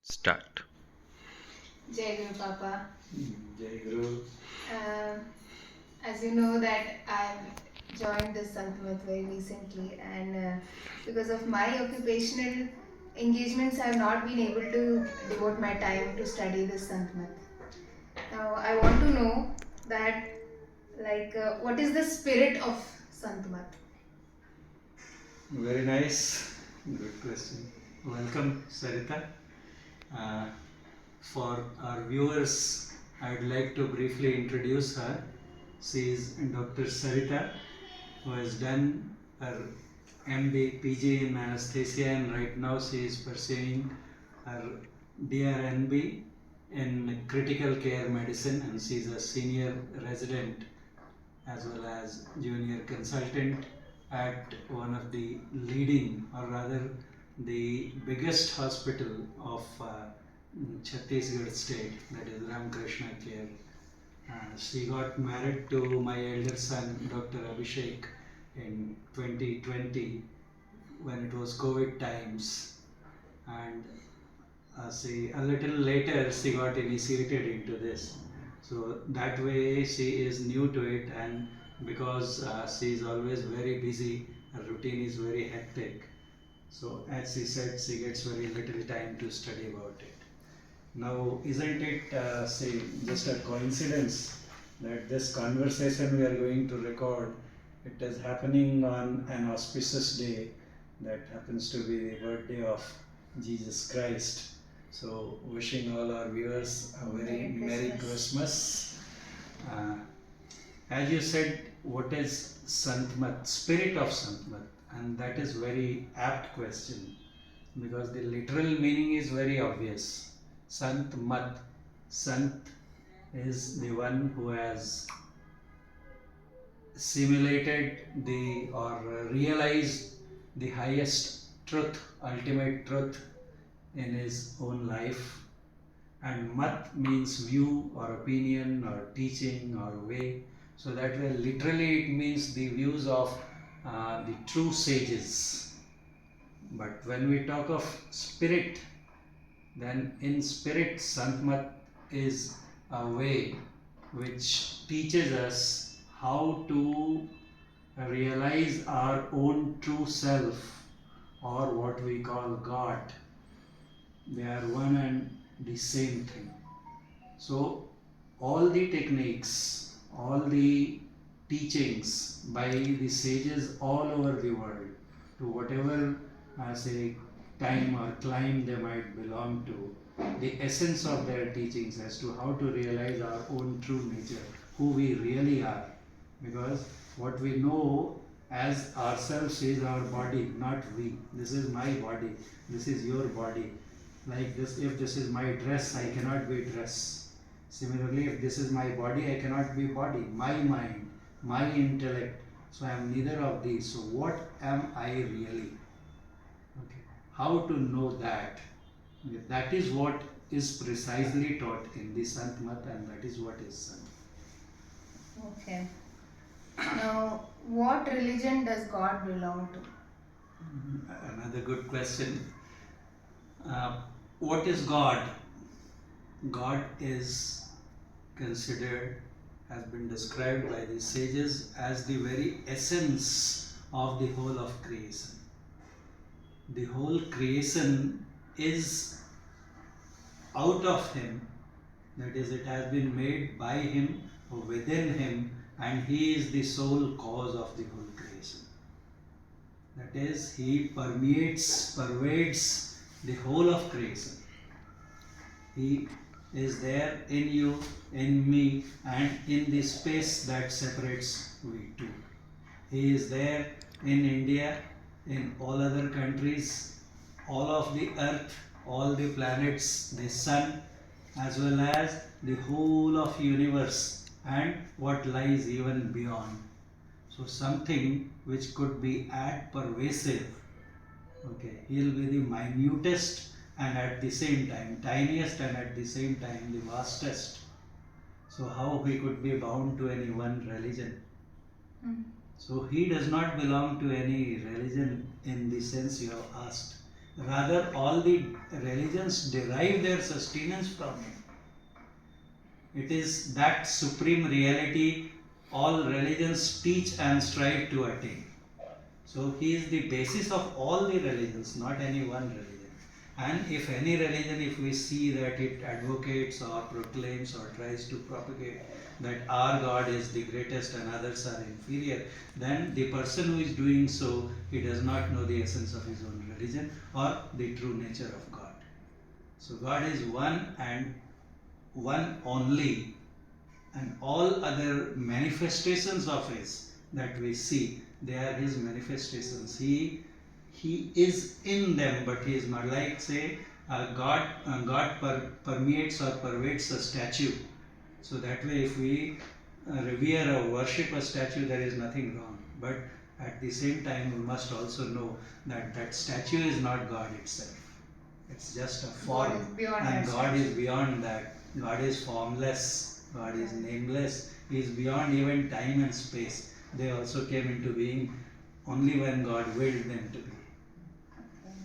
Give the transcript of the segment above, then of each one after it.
Start. Jai Guru Papa. Jai Guru. Um, as you know that I've joined this Santmat very recently, and because of my occupational engagements, I've not been able to devote my time to study this Santmat. Now I want to know that what is the spirit of Santmat? Very nice. Good question. Welcome, Sarita. Uh, for our viewers, I would like to briefly introduce her. She is Dr. Sarita, who has done her MD, PG in anesthesia, and right now she is pursuing her DRNB in critical care medicine, and she is a senior resident as well as junior consultant at one of the leading, or rather the biggest hospital of Chhattisgarh state, that is Ramakrishna Care. She got married to my elder son, Dr. Abhishek, in 2020 when it was COVID times, and she a little later she got initiated into this. So that way she is new to it, and because she is always very busy, her routine is very hectic. So as she said, she gets very little time to study about it. Now, isn't it say just a coincidence that this conversation we are going to record, it is happening on an auspicious day that happens to be the birthday of Jesus Christ. So, wishing all our viewers a very Merry Christmas. Uh, as you said, what is Santmat, spirit of Santmat? And that is very apt question because the literal meaning is very obvious. Santmat. Sant is the one who has simulated the or realized the highest truth, ultimate truth in his own life. And mat means view or opinion or teaching or way. So that way, literally, it means the views of the true sages. But when we talk of spirit, then in spirit, Santmat is a way which teaches us how to realize our own true self, or what we call God. They are one and the same thing. So, all the techniques, all the teachings by the sages all over the world, to whatever say time or clime they might belong to, the essence of their teachings as to how to realize our own true nature, who we really are. Because what we know as ourselves is our body, not we. This is my body, this is your body. Like this, if this is my dress, I cannot be dress. Similarly, if this is my body, I cannot be body. My mind, my intellect. So I am neither of these. So what am I really? Okay. How to know that? That is what is precisely taught in the Santmat, and that is what is Sant. Okay. Now, what religion does God belong to? Another good question. What is God? God is considered, has been described by the sages as the very essence of the whole of creation. The whole creation is out of Him, that is, it has been made by Him or within Him, and He is the sole cause of the whole creation. That is, He pervades the whole of creation. He is there in you, in me, and in the space that separates we two. He is there in India, in all other countries, all of the earth, all the planets, the sun, as well as the whole of universe and what lies even beyond. So something which could be at pervasive. Okay, he'll be the minutest and at the same time tiniest and at the same time the vastest. So how he could be bound to any one religion? So he does not belong to any religion in the sense you have asked. Rather, all the religions derive their sustenance from him. It is that supreme reality all religions teach and strive to attain. So he is the basis of all the religions, not any one religion. And if any religion, if we see that it advocates or proclaims or tries to propagate that our God is the greatest and others are inferior, then the person who is doing so, he does not know the essence of his own religion or the true nature of God. So God is one and one only, and all other manifestations of his that we see, they are his manifestations. He is in them, but he is not like, say, God permeates or pervades a statue. So that way, if we revere or worship a statue, there is nothing wrong. But at the same time, we must also know that that statue is not God itself. It's just a form, and God is beyond that. God is formless. God is nameless. He is beyond even time and space. They also came into being only when God willed them to be. Okay.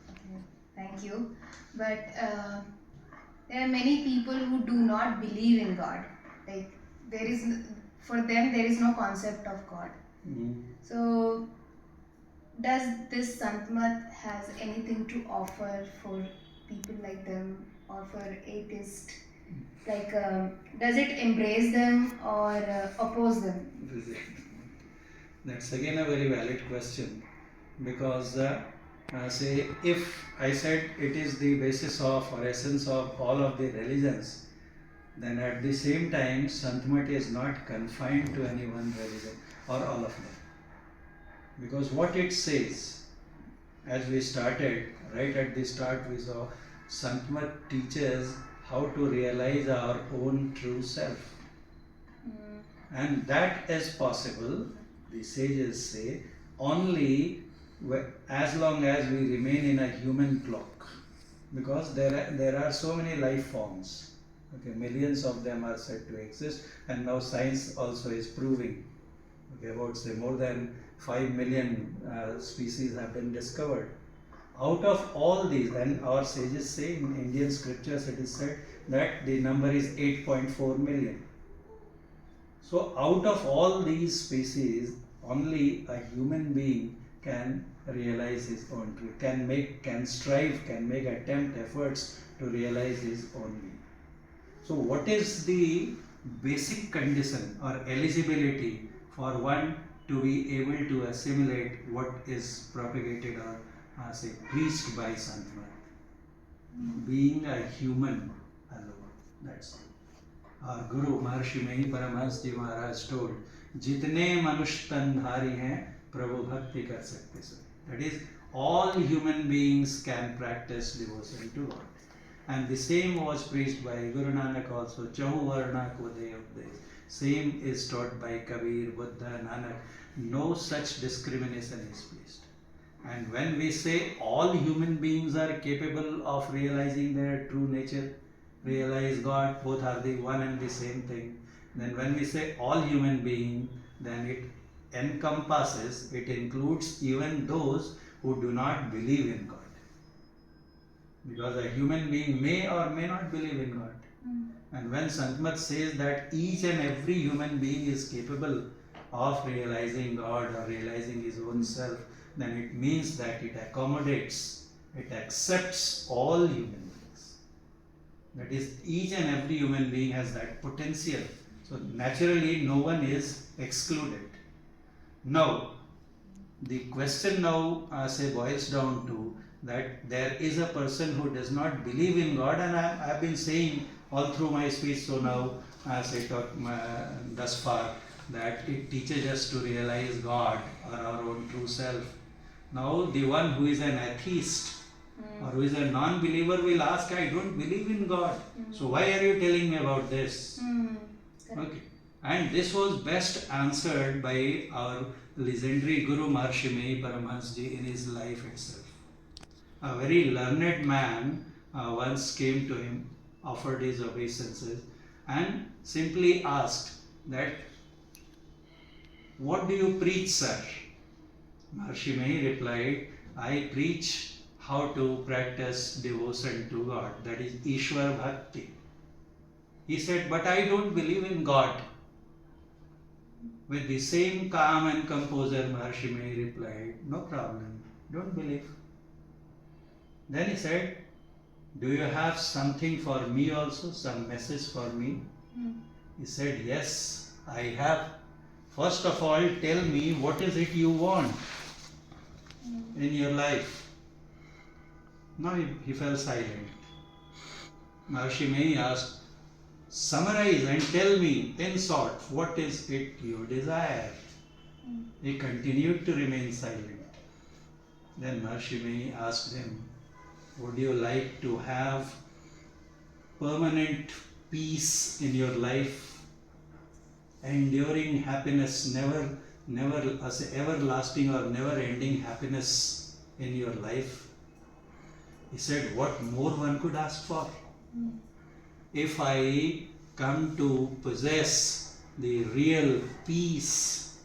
Okay. Thank you. But there are many people who do not believe in God. Like there is, for them, there is no concept of God. So, does this Santmat has anything to offer for people like them or for atheists? Like, does it embrace them or oppose them? That's again a very valid question, because say, if I said it is the basis of or essence of all of the religions, then at the same time Santmat is not confined to any one religion or all of them. Because what it says, as we started, right at the start we saw Santmat teaches how to realize our own true self. And that is possible, the sages say, only as long as we remain in a human clock. Because there are so many life forms. Okay, millions of them are said to exist, and now science also is proving. Okay, about say more than 5 million species have been discovered. Out of all these, and our sages say in Indian scriptures it is said that the number is 8.4 million. So out of all these species, only a human being can realize his own truth, can strive, can make efforts to realize his own being. So what is the basic condition or eligibility for one to be able to assimilate what is propagated or say preached by Santmat? Being a human alone, that's all. Our Guru Maharshi Mehi Paramahansa Ji Maharaj told, Jitne manush tandhari hain, Prabhu bhakti kar sakte sab. That is, all human beings can practice devotion to God. And the same was preached by Guru Nanak also, Chahu Varna ko de updesh. Same is taught by Kabir, Buddha, Nanak. No such discrimination is placed. And when we say all human beings are capable of realizing their true nature, realize God, both are the one and the same thing. Then when we say all human beings, then it encompasses, it includes even those who do not believe in God. Because a human being may or may not believe in God. And when Santmat says that each and every human being is capable of realizing God or realizing his own self, then it means that it accommodates, it accepts all human beings. That is, each and every human being has that potential. So naturally, no one is excluded. Now, the question now say boils down to that there is a person who does not believe in God, and I have been saying all through my speech, so now as I talk thus far, that it teaches us to realize God or our own true self. Now the one who is an atheist or who is a non-believer will ask, I don't believe in God, so why are you telling me about this? Okay. And this was best answered by our legendary Guru Maharshi Mehi Paramahansa Ji in his life itself. A very learned man once came to him, offered his obeisances, and simply asked that, what do you preach, sir? Maharshi Mehi replied, I preach how to practice devotion to God, that is Ishwar Bhakti. He said, but I don't believe in God. With the same calm and composure, Maharshi May replied, no problem, don't believe. Then he said, do you have something for me also, some message for me? He said, yes, I have. First of all, tell me what is it you want in your life. Now he fell silent. Maharshi May asked, summarize and tell me in short, what is it you desire? He continued to remain silent. Then Maharshi May asked him, would you like to have permanent peace in your life, enduring happiness, never everlasting or never ending happiness in your life? He said, what more one could ask for? If I come to possess the real peace,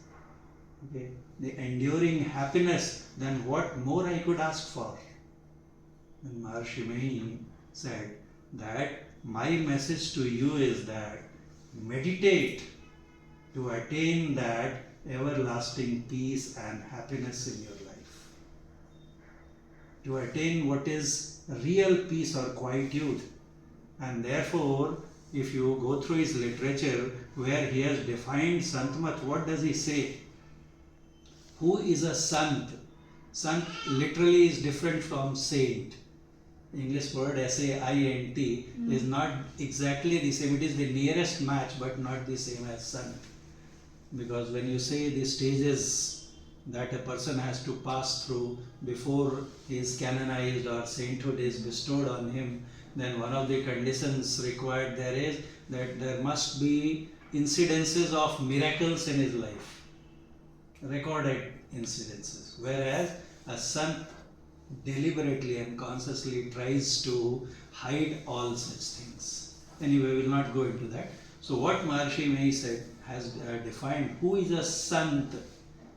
okay, the enduring happiness, then what more I could ask for? And Maharshi May said that my message to you is that meditate to attain that everlasting peace and happiness in your life. To attain what is real peace or quietude. And therefore, if you go through his literature where he has defined Santmat, what does he say? Who is a Sant? Sant literally is different from saint. The English word SAINT is not exactly the same. It is the nearest match but not the same as Sant. Because when you say the stages that a person has to pass through before he is canonized or sainthood is bestowed on him, then one of the conditions required there is that there must be incidences of miracles in his life, recorded incidences, whereas a sant deliberately and consciously tries to hide all such things. Anyway, we will not go into that. So what Maharshi May said has defined who is a sant.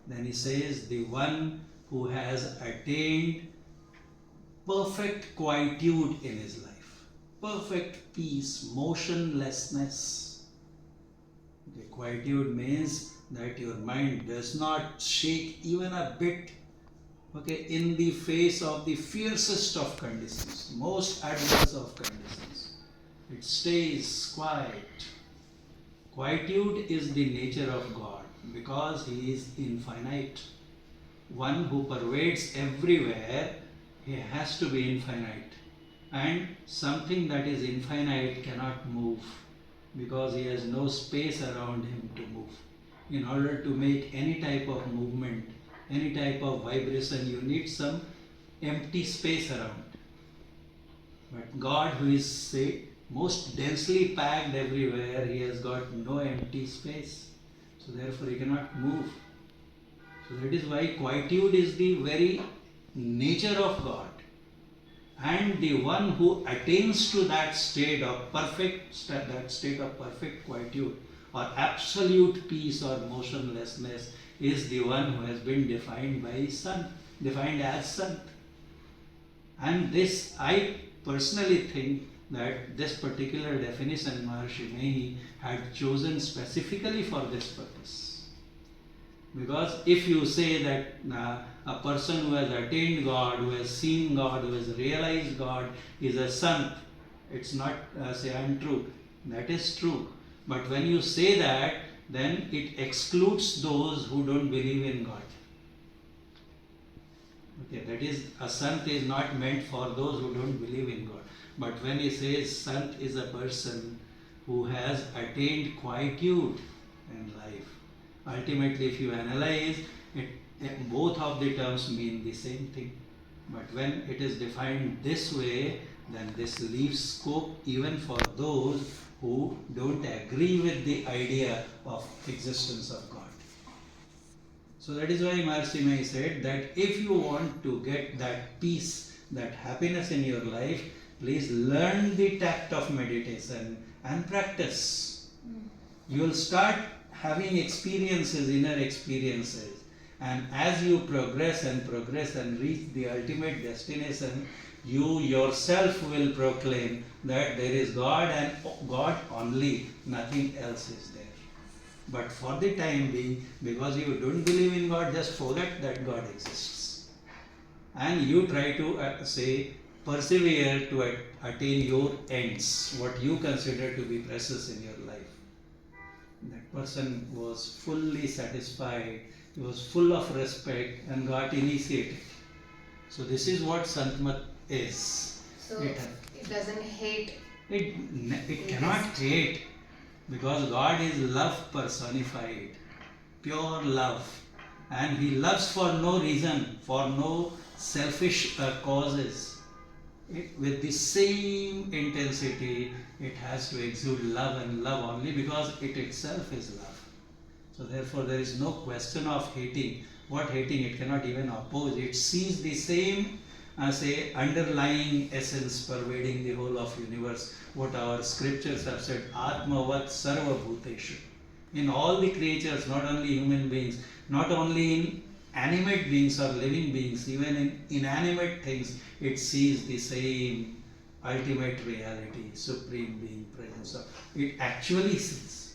Then he says the one who has attained perfect quietude in his life, perfect peace, motionlessness. Okay, quietude means that your mind does not shake even a bit, okay, in the face of the fiercest of conditions, most adverse of conditions. It stays quiet. Quietude is the nature of God because He is infinite. One who pervades everywhere, He has to be infinite. And something that is infinite cannot move because He has no space around Him to move. In order to make any type of movement, any type of vibration, you need some empty space around. But God, who is, say, most densely packed everywhere, He has got no empty space. So therefore He cannot move. So that is why quietude is the very nature of God. And the one who attains to that state of perfect quietude or absolute peace or motionlessness is the one who has been defined as Sant. And this, I personally think that this particular definition Maharshi May had chosen specifically for this purpose. Because if you say that a person who has attained God, who has seen God, who has realized God is a Sant, it's not say untrue. That is true. But when you say that, then it excludes those who don't believe in God. Okay, that is, a Sant is not meant for those who don't believe in God. But when he says Sant is a person who has attained quietude in life, ultimately if you analyze it, both of the terms mean the same thing. But when it is defined this way, then this leaves scope even for those who don't agree with the idea of existence of God. So that is why Maharshi May said that if you want to get that peace, that happiness in your life, please learn the tact of meditation and practice. You will start having experiences, inner experiences, And as you progress and reach the ultimate destination, you yourself will proclaim that there is God and God only, nothing else is there. But for the time being, because you don't believe in God, just forget that God exists. And you try to persevere to attain your ends, what you consider to be precious in your life. That person was fully satisfied, he was full of respect and got initiated. So this is what Santmat is. So It, it doesn't hate. it, it cannot hate, because God is love personified, pure love. And He loves for no reason, for no selfish causes. With the same intensity, it has to exude love and love only because it itself is love. So therefore there is no question of hating. What hating? It cannot even oppose. It sees the same underlying essence pervading the whole of universe. What our scriptures have said, Atmavat Sarva Bhuteshu. In all the creatures, not only human beings, not only in animate beings or living beings, even in inanimate things, it sees the same ultimate reality, supreme being, presence of. It actually sees.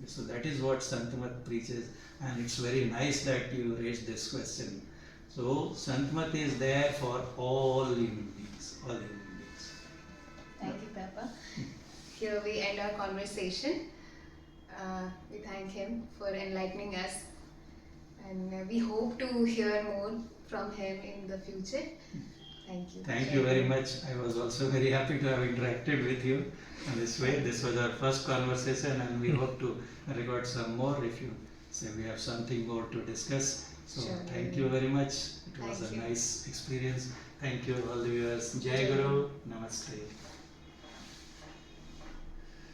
So that is what Santmat preaches, and it's very nice that you raised this question. So Santmat is there for all human beings, all human beings. Thank you, Papa. Here we end our conversation. We thank him for enlightening us, and we hope to hear more from him in the future. Thank you. Thank you very much. I was also very happy to have interacted with you in this way. This was our first conversation, and we hope to record some more if you say we have something more to discuss. So Sure. thank you very much. It was Thank a you. nice experience. Thank you all the viewers. Jai Guru. Namaste.